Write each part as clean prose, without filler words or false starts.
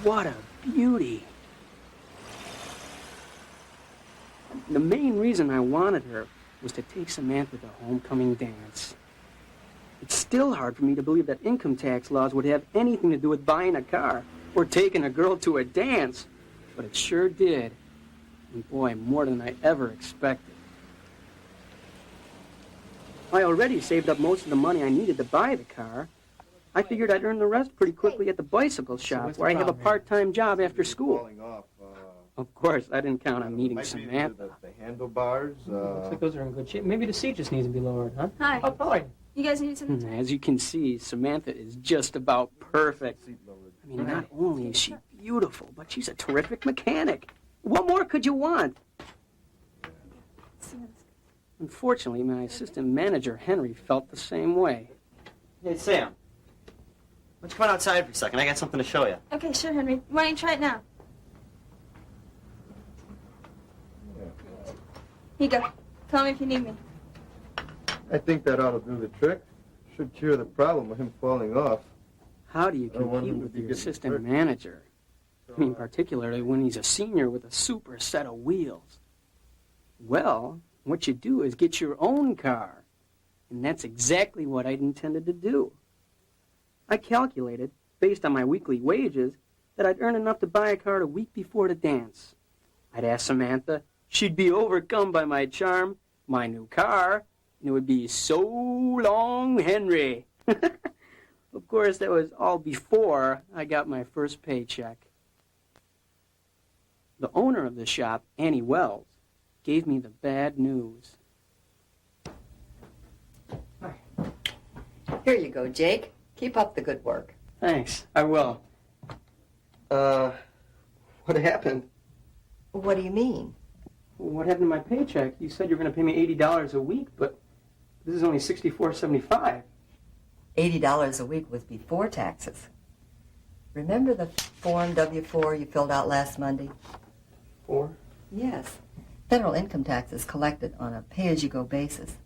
What a beauty. The main reason I wanted her was to take Samantha to homecoming dance. It's still hard for me to believe that income tax laws would have anything to do with buying a car or taking a girl to a dance, but it sure did. And boy, more than I ever expected. I already saved up most of the money I needed to buy the car. I figured I'd earn the rest pretty quickly at the bicycle shop, where I have a part-time job after school. Of course, I didn't count on meeting Samantha. The handlebars. Looks like those are in good shape. Maybe the seat just needs to be lowered, huh? Hi. Oh, boy. You guys need something? As you can see, Samantha is just about perfect. I mean, not only is she beautiful, but she's a terrific mechanic. What more could you want? Unfortunately, my assistant manager, Henry, felt the same way. Hey, Sam. Why don't you come on outside for a second? I got something to show you. Okay, sure, Henry. Why don't you try it now? Here you go. Call me if you need me. I think that ought to do the trick. Should cure the problem of him falling off. How do you compete with your assistant manager? I mean, particularly when he's a senior with a super set of wheels. Well, what you do is get your own car. And that's exactly what I'd intended to do. I calculated, based on my weekly wages, that I'd earn enough to buy a car a week before the dance. I'd ask Samantha. She'd be overcome by my charm, my new car, and it would be so long, Henry. Of course, that was all before I got my first paycheck. The owner of the shop, Annie Wells, gave me the bad news. Here you go, Jake. Keep up the good work. Thanks, I will. What happened? What do you mean? What happened to my paycheck? You said you were going to pay me $80 a week, but this is only $64.75. $80 a week was before taxes. Remember the Form W-4 you filled out last Monday? 4? Yes. Federal income tax is collected on a pay-as-you-go basis.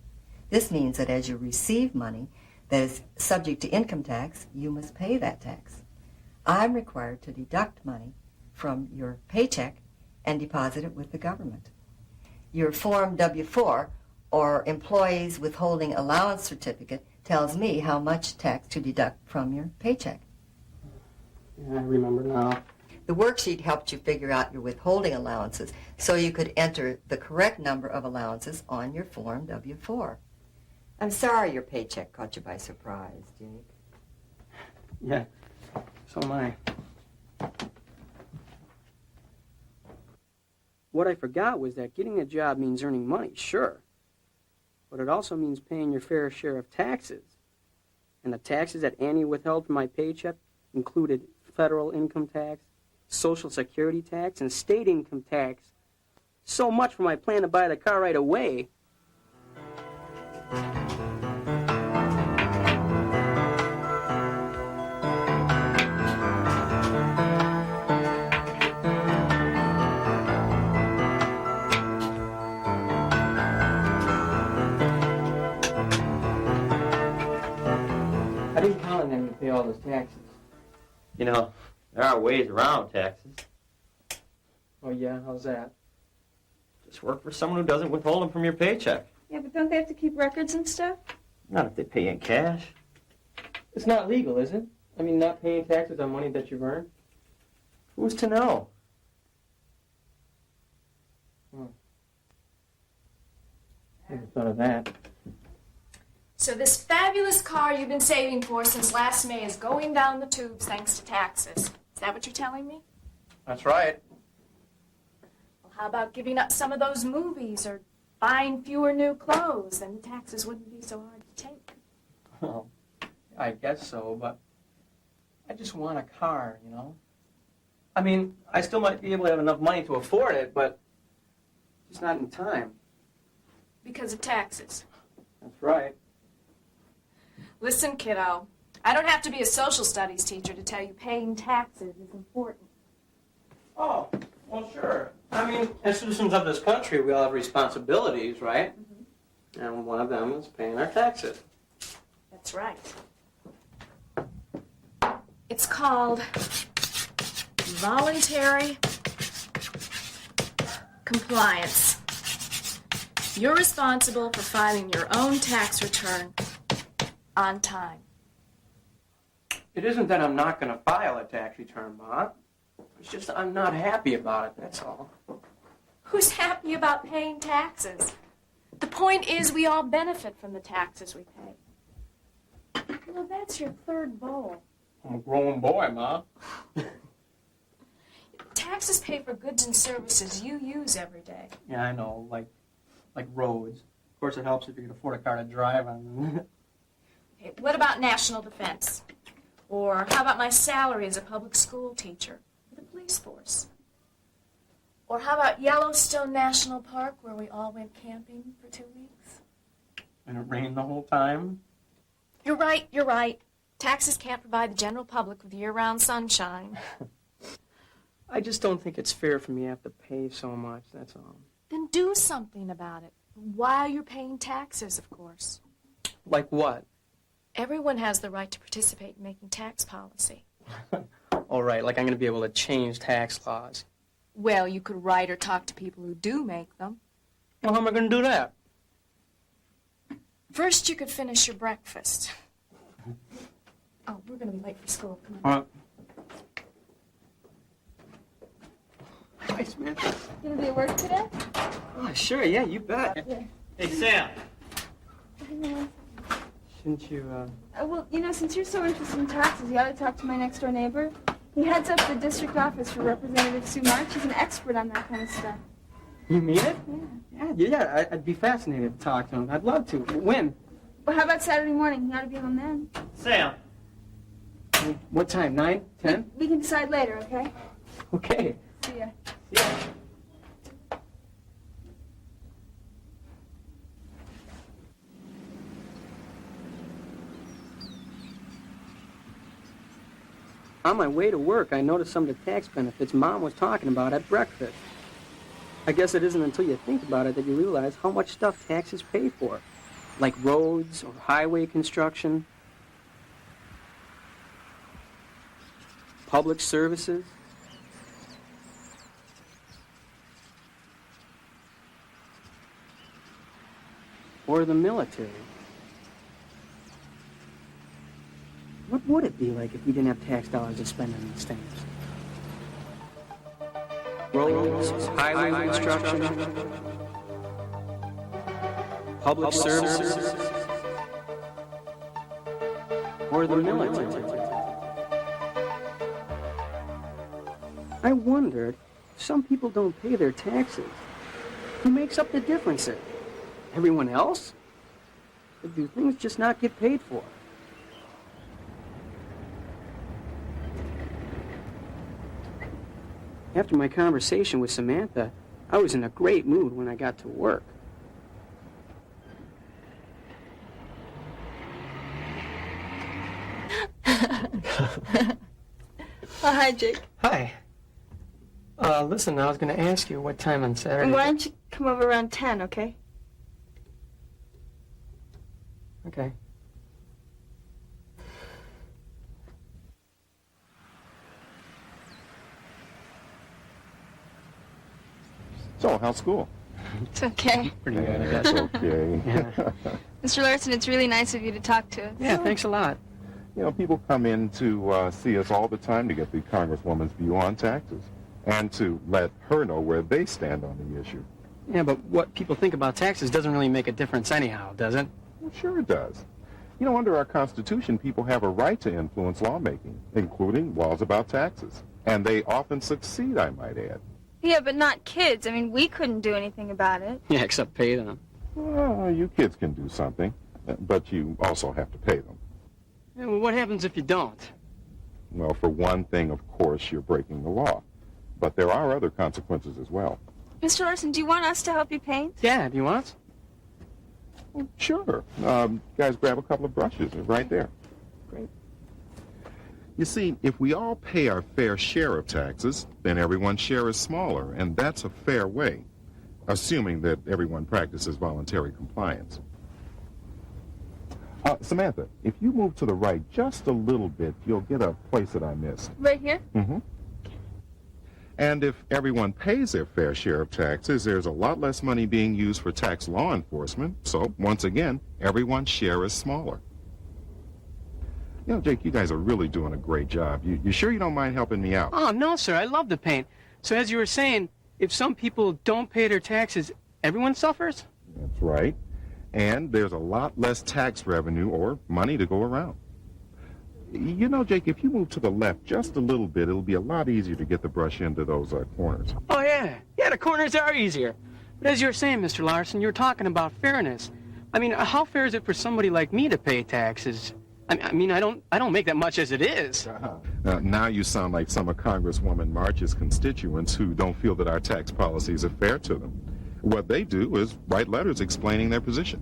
This means that as you receive money that is subject to income tax, you must pay that tax. I'm required to deduct money from your paycheck and deposit it with the government. Your Form W-4, or Employees Withholding Allowance Certificate, tells me how much tax to deduct from your paycheck. Yeah, I remember now. The worksheet helped you figure out your withholding allowances so you could enter the correct number of allowances on your Form W-4. I'm sorry your paycheck caught you by surprise, Jake. Yeah, so am I. What I forgot was that getting a job means earning money, sure. But it also means paying your fair share of taxes. And the taxes that Annie withheld from my paycheck included federal income tax, Social Security tax, and state income tax. So much for my plan to buy the car right away. I didn't count on them to pay all those taxes. You know, there are ways around taxes. Oh, yeah? How's that? Just work for someone who doesn't withhold them from your paycheck. Yeah, but don't they have to keep records and stuff? Not if they pay in cash. It's not legal, is it? I mean, not paying taxes on money that you've earned? Who's to know? Never thought of that. So this fabulous car you've been saving for since last May is going down the tubes thanks to taxes. Is that what you're telling me? That's right. Well, how about giving up some of those movies or buying fewer new clothes? Then the taxes wouldn't be so hard to take. Well, I guess so, but I just want a car, you know? I mean, I still might be able to have enough money to afford it, but just not in time. Because of taxes. That's right. Listen, kiddo, I don't have to be a social studies teacher to tell you paying taxes is important. Oh, well, sure. I mean, as citizens of this country, we all have responsibilities, right? Mm-hmm. And one of them is paying our taxes. That's right. It's called voluntary compliance. You're responsible for filing your own tax return on time. It isn't that I'm not going to file a tax return, Ma. It's just that I'm not happy about it, that's all. Who's happy about paying taxes? The point is we all benefit from the taxes we pay. Well, that's your third bowl. I'm a grown boy, Ma. Taxes pay for goods and services you use every day. Yeah, I know, like roads. Of course, it helps if you can afford a car to drive on them. Okay, what about national defense? Or how about my salary as a public school teacher for the police force? Or how about Yellowstone National Park, where we all went camping for 2 weeks? And it rained the whole time. You're right. Taxes can't provide the general public with year-round sunshine. I just don't think it's fair for me to have to pay so much, that's all. Then do something about it. While you're paying taxes, of course. Like what? Everyone has the right to participate in making tax policy. All right, like I'm going to be able to change tax laws. Well, you could write or talk to people who do make them. Well, how am I going to do that? First, you could finish your breakfast. Oh, we're going to be late for school. Come on. Hi, Smith. Gonna be at work today? Oh, sure, yeah, you bet. Hey, Sam. Shouldn't you, Well, since you're so interested in taxes, you ought to talk to my next door neighbor. He heads up the district office for Representative Sue March. He's an expert on that kind of stuff. You mean it? Yeah. Yeah, I'd be fascinated to talk to him. I'd love to. When? Well, how about Saturday morning? He ought to be home then. Sam. What time, 9, 10? We can decide later, okay? Okay. See ya. Yeah. On my way to work, I noticed some of the tax benefits Mom was talking about at breakfast. I guess it isn't until you think about it that you realize how much stuff taxes pay for, like roads or highway construction, public services. Or the military. What would it be like if we didn't have tax dollars to spend on these things? Roads, highway construction, public services, or the military. I wondered, if some people don't pay their taxes, who makes up the difference there? Everyone else? Or do things just not get paid for? After my conversation with Samantha, I was in a great mood when I got to work. Hi, Jake. Hi. Listen, I was going to ask you what time on Saturday. Why don't you come over around 10, okay? Okay. So, how's school? It's okay. Pretty good, I guess. That's okay. Yeah. Mr. Larson, it's really nice of you to talk to us. Yeah, thanks a lot. You know, people come in to see us all the time to get the Congresswoman's view on taxes and to let her know where they stand on the issue. Yeah, but what people think about taxes doesn't really make a difference anyhow, does it? Well, sure it does. You know, under our Constitution, people have a right to influence lawmaking, including laws about taxes. And they often succeed, I might add. Yeah, but not kids. I mean, we couldn't do anything about it. Yeah, except pay them. Well, you kids can do something, but you also have to pay them. Yeah, well, what happens if you don't? Well, for one thing, of course, you're breaking the law. But there are other consequences as well. Mr. Larson, do you want us to help you paint? Yeah, do you want? Well, sure. Guys, grab a couple of brushes. They're right there. Great. You see, if we all pay our fair share of taxes, then everyone's share is smaller, and that's a fair way, assuming that everyone practices voluntary compliance. Samantha, if you move to the right just a little bit, you'll get a place that I missed. Right here? Mm-hmm. And if everyone pays their fair share of taxes, there's a lot less money being used for tax law enforcement. So, once again, everyone's share is smaller. You know, Jake, you guys are really doing a great job. You sure you don't mind helping me out? Oh, no, sir. I love the paint. So as you were saying, if some people don't pay their taxes, everyone suffers? That's right. And there's a lot less tax revenue or money to go around. You know, Jake, if you move to the left just a little bit, it'll be a lot easier to get the brush into those corners. Oh, yeah. Yeah, the corners are easier. But as you were saying, Mr. Larson, you were talking about fairness. I mean, how fair is it for somebody like me to pay taxes? I mean, I don't make that much as it is. Now you sound like some of Congresswoman March's constituents who don't feel that our tax policies are fair to them. What they do is write letters explaining their position.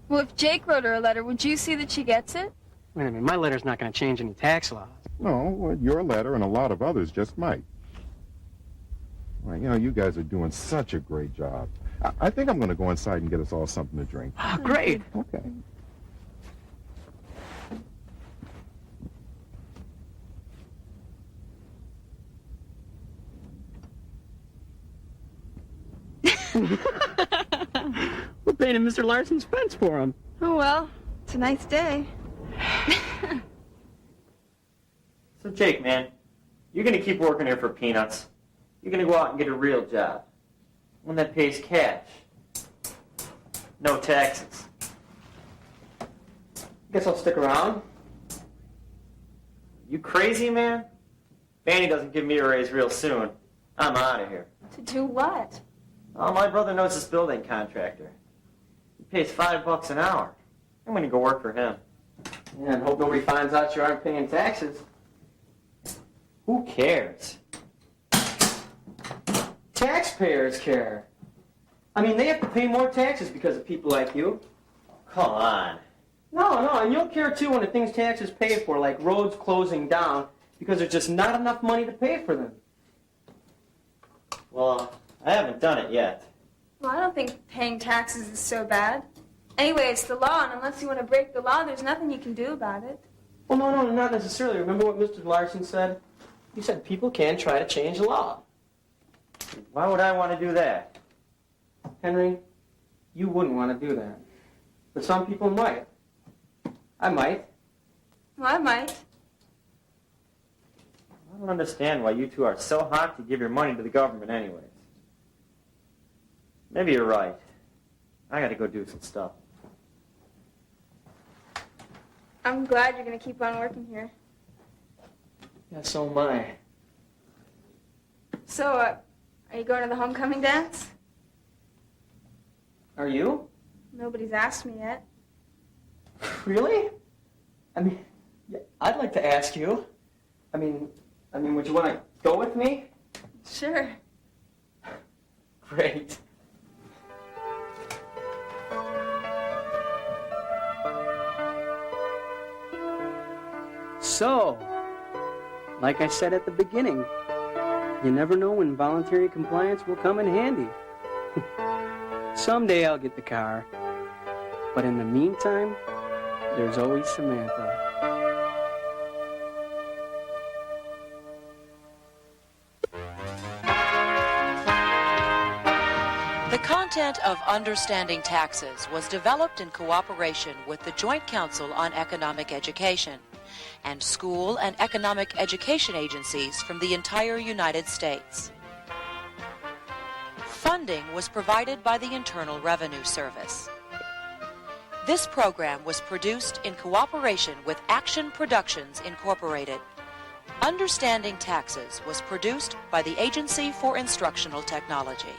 Well, if Jake wrote her a letter, would you see that she gets it? Wait a minute, my letter's not going to change any tax laws. No, well, your letter and a lot of others just might. Well, you know, you guys are doing such a great job. I think I'm going to go inside and get us all something to drink. Oh, great. Okay. We're painting Mr. Larson's fence for him. Oh, well, it's a nice day. So, Jake, man, you're going to keep working here for peanuts. You're going to go out and get a real job. One that pays cash. No taxes. Guess I'll stick around. You crazy, man? Fanny doesn't give me a raise real soon. I'm out of here. To do what? Oh, my brother knows this building contractor. He pays $5 an hour. I'm going to go work for him. Yeah, and hope nobody finds out you aren't paying taxes. Who cares? Taxpayers care. I mean, they have to pay more taxes because of people like you. Come on. No, and you'll care too when the things taxes pay for, like roads closing down, because there's just not enough money to pay for them. Well, I haven't done it yet. Well, I don't think paying taxes is so bad. Anyway, it's the law, and unless you want to break the law, there's nothing you can do about it. Well, no, not necessarily. Remember what Mr. Larson said? He said people can try to change the law. Why would I want to do that? Henry, you wouldn't want to do that. But some people might. I might. Well, I might. I don't understand why you two are so hot to give your money to the government anyways. Maybe you're right. I got to go do some stuff. I'm glad you're going to keep on working here. Yeah, so am I. So, are you going to the homecoming dance? Are you? Nobody's asked me yet. Really? I mean, yeah, I'd like to ask you. I mean, would you want to go with me? Sure. Great. So, like I said at the beginning, you never know when voluntary compliance will come in handy. Someday I'll get the car, but in the meantime, there's always Samantha. The content of Understanding Taxes was developed in cooperation with the Joint Council on Economic Education and school and economic education agencies from the entire United States. Funding was provided by the Internal Revenue Service. This program was produced in cooperation with Action Productions, Incorporated. Understanding Taxes was produced by the Agency for Instructional Technology.